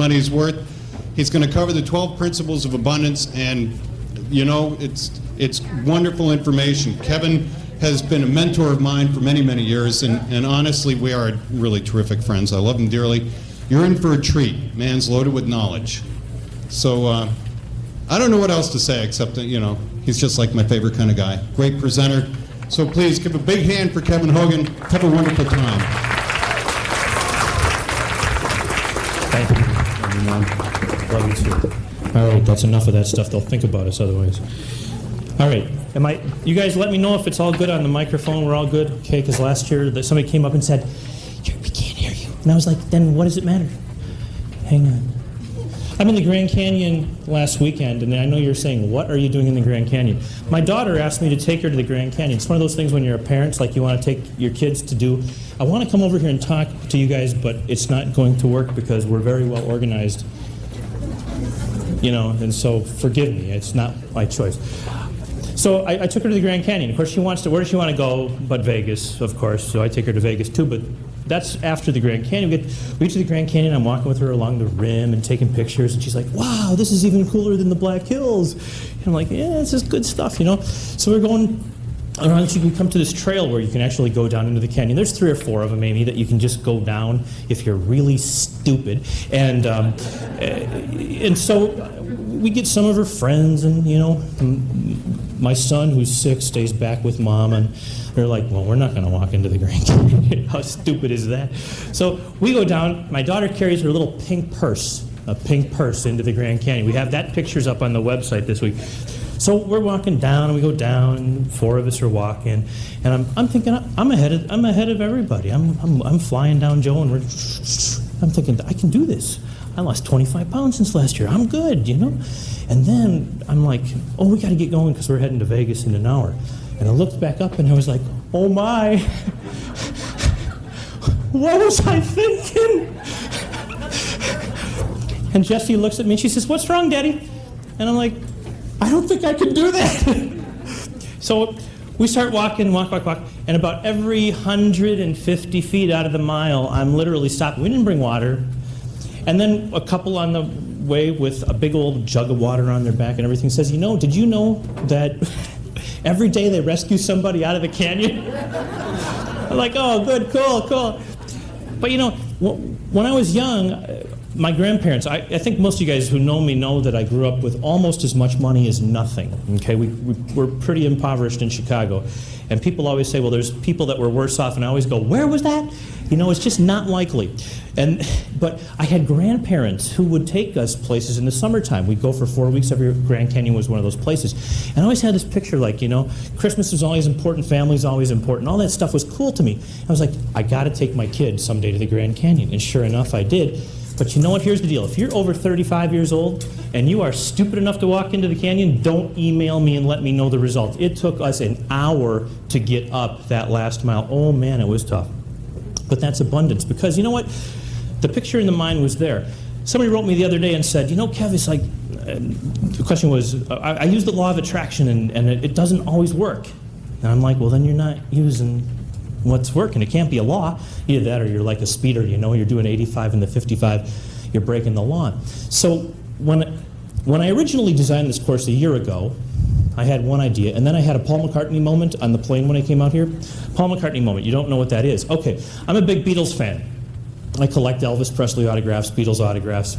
money's worth. He's going to cover the 12 principles of abundance, and you know, it's wonderful information. Kevin has been a mentor of mine for many, many years, and honestly, we are really terrific friends. I love him dearly. You're in for a treat. Man's loaded with knowledge. So I don't know what else to say except that, you know, he's just like my favorite kind of guy. Great presenter. So please give a big hand for Kevin Hogan. Have a wonderful time. Thank you. Love you too. All right, that's enough of that stuff. They'll think about us otherwise. All right, you guys let me know if it's all good on the microphone. We're all good, okay? Because last year somebody came up and said, "We can't hear you," and I was like, "Then what does it matter?" Hang on. I'm in the Grand Canyon last weekend, and I know you're saying, "What are you doing in the Grand Canyon?" My daughter asked me to take her to the Grand Canyon. It's one of those things when you're a parent, like you want to take your kids to do. I want to come over here and talk to you guys, but it's not going to work because we're very well organized. You know, and so forgive me, it's not my choice. So I took her to the Grand Canyon. Of course, where does she want to go but Vegas, of course, so I take her to Vegas too, but that's after the Grand Canyon. We get to the Grand Canyon, I'm walking with her along the rim and taking pictures, and she's like, "Wow, this is even cooler than the Black Hills." And I'm like, "Yeah, this is good stuff, you know?" So we're going around, you can come to this trail where you can actually go down into the canyon. There's 3 or 4 of them, maybe, that you can just go down if you're really stupid. And so we get some of her friends, and you know, my son, who's 6, stays back with Mom, and they're like, "Well, we're not going to walk into the Grand Canyon." How stupid is that? So we go down. My daughter carries her little pink purse, a pink purse, into the Grand Canyon. We have that pictures up on the website this week. So we're walking down, and we go down, and 4 of us are walking, and I'm thinking I'm ahead of everybody. I'm flying down Joe, and I'm thinking I can do this. I lost 25 pounds since last year. I'm good, you know. And then I'm like, "Oh, we got to get going because we're heading to Vegas in an hour." And I looked back up, and I was like, "Oh my, what was I thinking?" And Jessie looks at me, and she says, "What's wrong, Daddy?" And I'm like, "I don't think I can do that." So we start walking, walk, and about every 150 feet out of the mile, I'm literally stopping. We didn't bring water. And then a couple on the way with a big old jug of water on their back and everything says, "Did you know that every day they rescue somebody out of the canyon?" I'm like, "Oh, good, cool. But you know, when I was young, my grandparents, I think most of you guys who know me know that I grew up with almost as much money as nothing, okay? We're pretty impoverished in Chicago. And people always say, "Well, there's people that were worse off," and I always go, "Where was that?" You know, it's just not likely. But I had grandparents who would take us places in the summertime. We'd go for 4 weeks. Every Grand Canyon was one of those places. And I always had this picture like, you know, Christmas is always important, family's always important. All that stuff was cool to me. I was like, I got to take my kid someday to the Grand Canyon. And sure enough, I did. But you know what? Here's the deal. If you're over 35 years old and you are stupid enough to walk into the canyon, don't email me and let me know the results. It took us an hour to get up that last mile. Oh man, it was tough. But that's abundance, because you know what? The picture in the mind was there. Somebody wrote me the other day and said, Kev, it's like, the question was, I use the law of attraction and it doesn't always work. And I'm like, well, then you're not using what's working. It can't be a law. Either that or you're like a speeder, you're doing 85 in the 55, you're breaking the law. So when I originally designed this course a year ago, I had one idea, and then I had a Paul McCartney moment on the plane when I came out here. Paul McCartney moment, you don't know what that is. Okay, I'm a big Beatles fan. I collect Elvis Presley autographs, Beatles autographs.